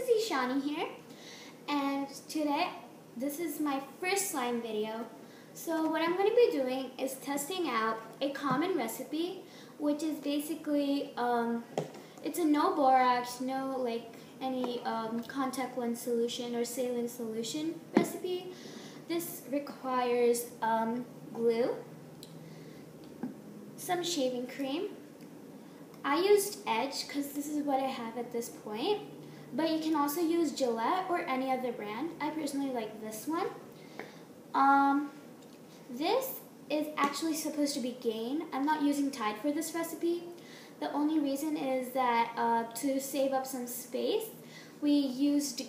is Ishani here, and today this is my first slime video. So what I'm going to be doing is testing out a common recipe, which is basically it's a no borax, no any contact lens solution or saline solution recipe. This requires glue, some shaving cream. I used Edge because this is what I have at this point, but you can also use Gillette or any other brand. I personally like this one. This is actually supposed to be Gain. I'm not using Tide for this recipe. The only reason is that to save up some space, we used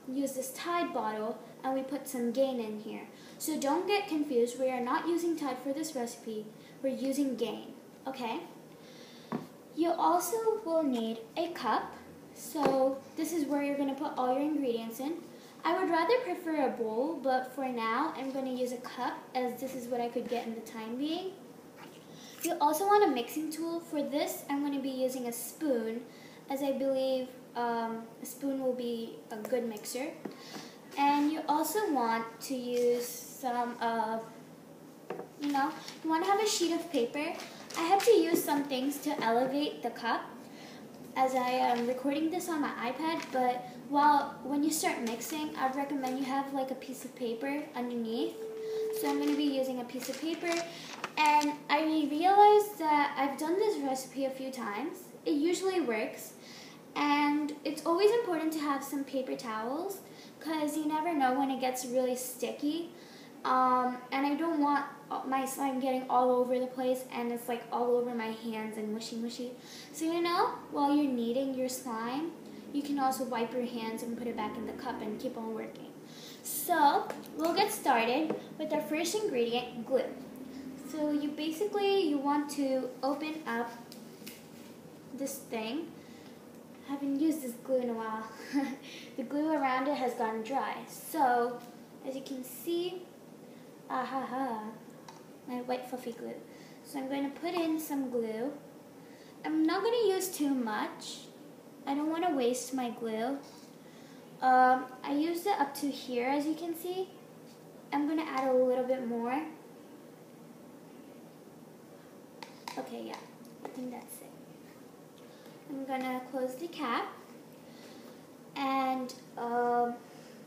this Tide bottle and we put some Gain in here. So don't get confused. We are not using Tide for this recipe. We're using Gain. Okay? You also will need a cup. So this is where you're going to put all your ingredients in. I would rather prefer a bowl, but for now I'm going to use a cup as this is what I could get in the time being. You also want a mixing tool. For this I'm going to be using a spoon, as I believe a spoon will be a good mixer. And you also want to use some you want to have a sheet of paper. I have to use some things to elevate the cup as I am recording this on my iPad, but when you start mixing, I'd recommend you have like a piece of paper underneath. So I'm going to be using a piece of paper, and I realized that I've done this recipe a few times. It usually works, and it's always important to have some paper towels because you never know when it gets really sticky. And I don't want my slime getting all over the place and it's like all over my hands and mushy. So while you're kneading your slime, you can also wipe your hands and put it back in the cup and keep on working. So we'll get started with our first ingredient, glue. So you want to open up this thing. I haven't used this glue in a while. The glue around it has gone dry. So as you can see, my white fluffy glue. So I'm going to put in some glue. I'm not going to use too much. I don't want to waste my glue. I used it up to here, as you can see. I'm going to add a little bit more. Okay, yeah, I think that's it. I'm going to close the cap. And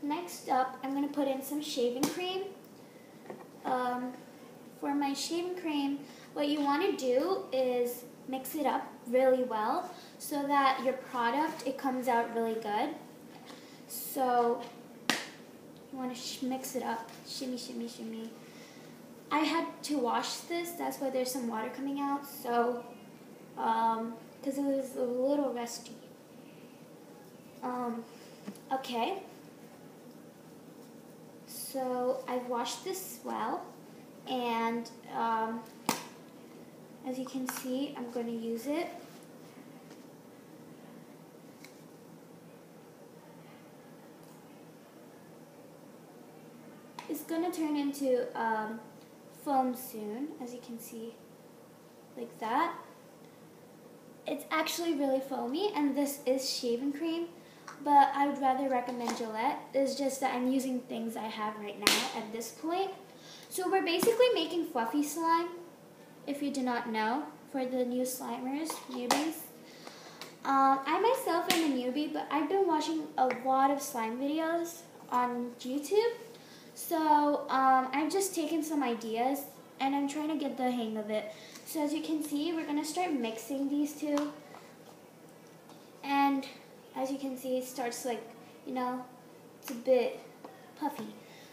next up, I'm going to put in some shaving cream. For my shaving cream, what you want to do is mix it up really well so that your product, it comes out really good. So you want to mix it up, shimmy. I had to wash this, that's why there's some water coming out, so because it was a little rusty. Okay. So I've washed this well, and as you can see, I'm going to use it. It's going to turn into foam soon, as you can see, like that. It's actually really foamy, and this is shaving cream. But I would rather recommend Gillette. It's just that I'm using things I have right now at this point. So we're basically making fluffy slime, if you do not know, for the new slimers, newbies. I myself am a newbie, but I've been watching a lot of slime videos on YouTube. So I've just taken some ideas, and I'm trying to get the hang of it. So as you can see, we're going to start mixing these two. And as you can see, it starts it's a bit puffy.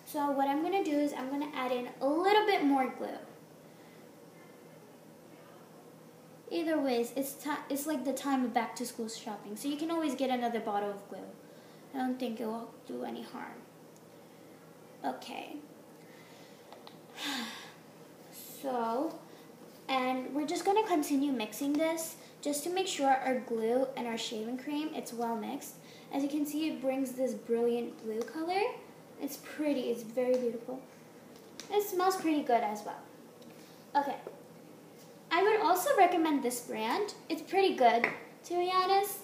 So what I'm going to do is I'm going to add in a little bit more glue. Either ways, it's like the time of back to school shopping. So you can always get another bottle of glue. I don't think it will do any harm. Okay. So, and we're just going to continue mixing this just to make sure our glue and our shaving cream, it's well mixed. As you can see, it brings this brilliant blue color. It's pretty, it's very beautiful. It smells pretty good as well. Okay. I would also recommend this brand. It's pretty good, to be honest.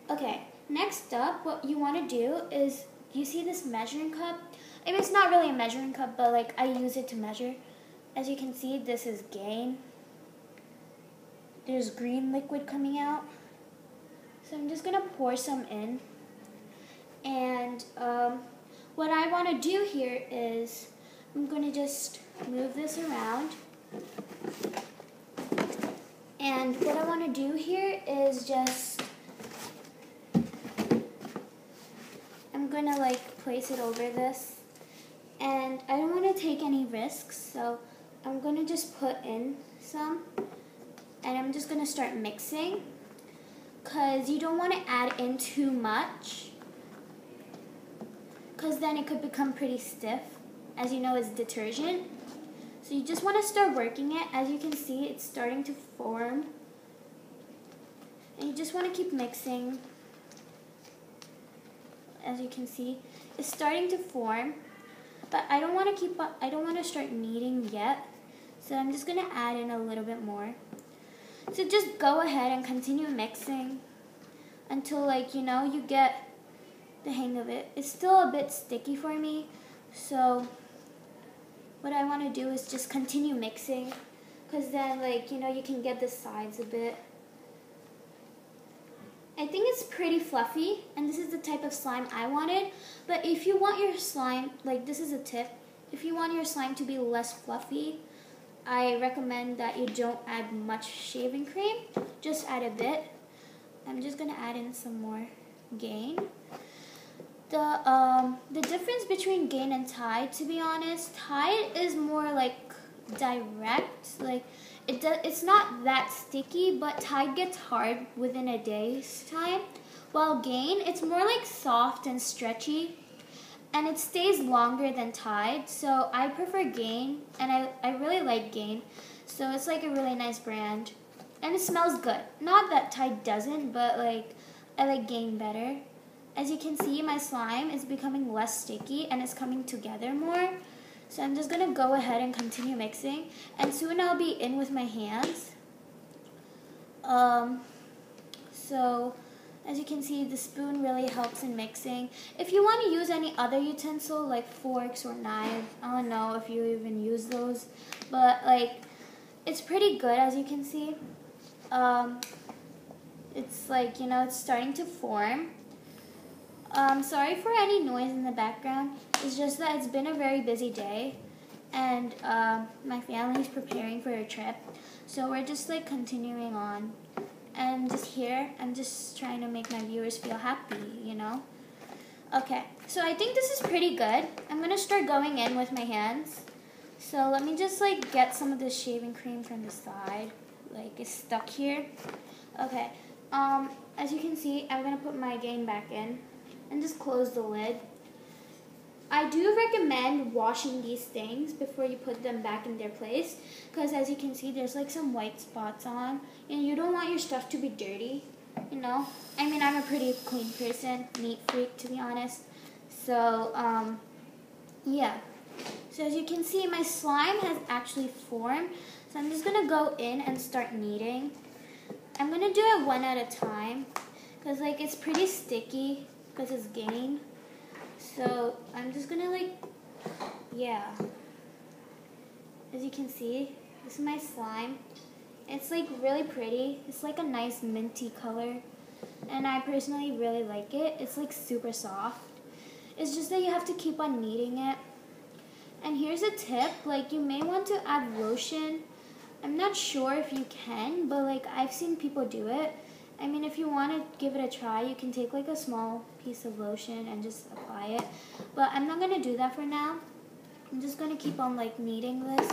Okay, next up, what you want to do is, you see this measuring cup? I mean, it's not really a measuring cup, but like I use it to measure. As you can see, this is Gain. There's green liquid coming out. So I'm just going to pour some in. And what I want to do here is, I'm going to just move this around. And what I want to do here is just, I'm going to like place it over this. And I don't want to take any risks, so I'm going to just put in some. And I'm just going to start mixing, because you don't want to add in too much, because then it could become pretty stiff. As you know, it's detergent. So you just want to start working it. As you can see, it's starting to form. And you just want to keep mixing. As you can see, it's starting to form. But I don't want to start kneading yet. So I'm just going to add in a little bit more. So just go ahead and continue mixing until, like, you know, you get the hang of it. It's still a bit sticky for me, so what I want to do is just continue mixing, because then, like, you know, you can get the sides a bit. I think it's pretty fluffy, and this is the type of slime I wanted. But if you want your slime, like, this is a tip, if you want your slime to be less fluffy, I recommend that you don't add much shaving cream, just add a bit. I'm just going to add in some more Gain. The difference between Gain and Tide, to be honest, Tide is more like direct, like it's not that sticky, but Tide gets hard within a day's time, while Gain, it's more like soft and stretchy, and it stays longer than Tide. So I prefer Gain, and I really like Gain, so it's like a really nice brand, and it smells good. Not that Tide doesn't, but like I like Gain better. As you can see, my slime is becoming less sticky and it's coming together more. So I'm just going to go ahead and continue mixing. And soon I'll be in with my hands. So as you can see, the spoon really helps in mixing. If you want to use any other utensil like forks or knives, I don't know if you even use those. But like, it's pretty good, as you can see. It's like, you know, it's starting to form. Sorry for any noise in the background. It's just that it's been a very busy day, and my family's preparing for a trip, so we're just like continuing on. And just here, I'm just trying to make my viewers feel happy, you know? Okay, so I think this is pretty good. I'm gonna start going in with my hands. So let me just like get some of this shaving cream from the side. Like, it's stuck here. Okay, as you can see, I'm gonna put my Gain back in and just close the lid. I do recommend washing these things before you put them back in their place, because as you can see, there's like some white spots on, and you don't want your stuff to be dirty, you know? I mean, I'm a pretty clean person, neat freak, to be honest. So, yeah. So as you can see, my slime has actually formed, so I'm just gonna go in and start kneading. I'm gonna do it one at a time, because like it's pretty sticky, because it's Gain. So I'm just gonna like, yeah. As you can see, this is my slime. It's like really pretty. It's like a nice minty color, and I personally really like it. It's like super soft. It's just that you have to keep on kneading it. And here's a tip, like you may want to add lotion. I'm not sure if you can, but like I've seen people do it. I mean, if you want to give it a try, you can take like a small piece of lotion and just apply it. But I'm not going to do that for now. I'm just going to keep on like kneading this.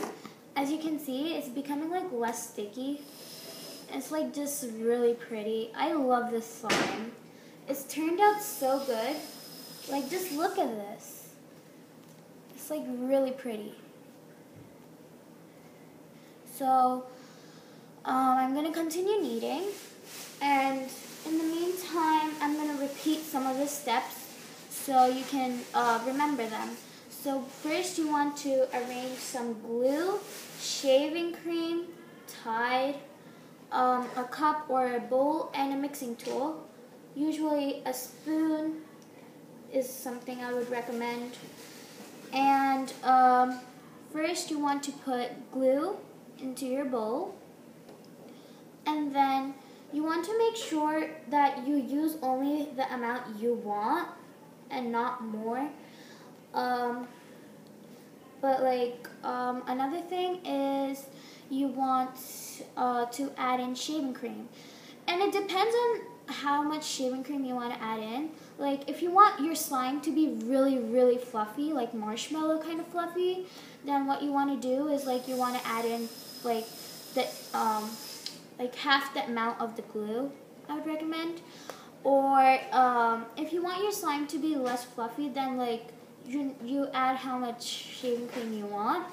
As you can see, it's becoming like less sticky. It's like just really pretty. I love this slime. It's turned out so good. Like, just look at this. It's like really pretty. So, I'm going to continue kneading. And in the meantime, I'm going to repeat some of the steps so you can remember them. So first you want to arrange some glue, shaving cream, Tide, a cup or a bowl, and a mixing tool. Usually a spoon is something I would recommend. And first you want to put glue into your bowl. And then you want to make sure that you use only the amount you want and not more. Another thing is you want to add in shaving cream. And it depends on how much shaving cream you want to add in. Like if you want your slime to be really, really fluffy, like marshmallow kind of fluffy, then what you want to do is like you want to add in like the like half the amount of the glue, I would recommend. Or if you want your slime to be less fluffy, then like you add how much shaving cream you want.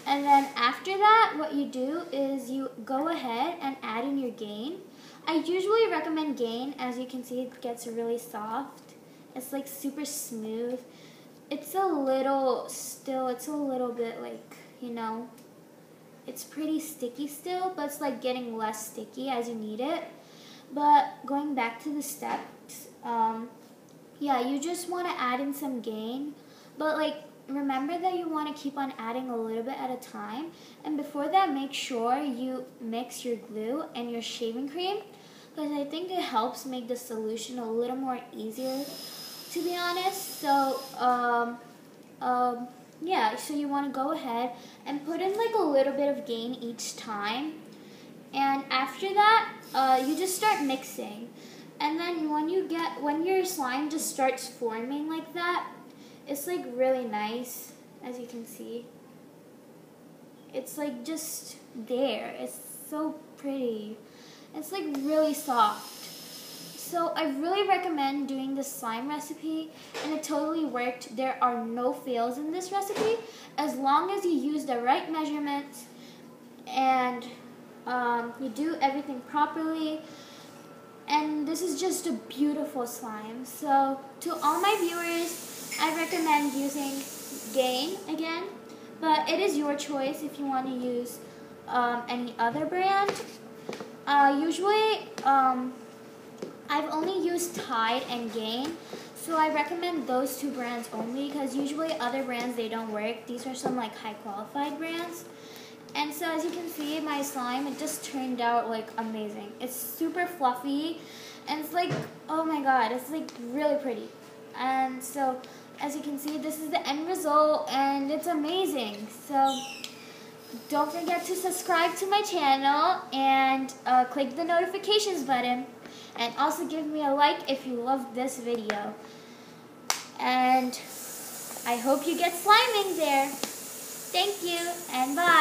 And then after that, what you do is you go ahead and add in your Gain. I usually recommend Gain. As you can see, it gets really soft. It's like super smooth. It's a little bit like, you know, it's pretty sticky still, but it's like getting less sticky as you need it. But going back to the steps, yeah, you just want to add in some Gain, but like remember that you want to keep on adding a little bit at a time. And before that, make sure you mix your glue and your shaving cream, because I think it helps make the solution a little more easier, to be honest. So yeah, so you want to go ahead and put in like a little bit of Gain each time. And after that, you just start mixing. And then when your slime just starts forming like that, it's like really nice, as you can see. It's like just there. It's so pretty. It's like really soft. So I really recommend doing this slime recipe, and it totally worked. There are no fails in this recipe as long as you use the right measurements and you do everything properly. And this is just a beautiful slime. So to all my viewers, I recommend using Gain again, but it is your choice if you want to use any other brand. Usually, I've only used Tide and Gain, so I recommend those two brands only, because usually other brands, they don't work. These are some like high qualified brands. And so as you can see, my slime, it just turned out like amazing. It's super fluffy, and it's like, oh my god, it's like really pretty. And so as you can see, this is the end result, and it's amazing. So don't forget to subscribe to my channel and click the notifications button, and also give me a like if you loved this video. And I hope you get sliming there. Thank you, and bye.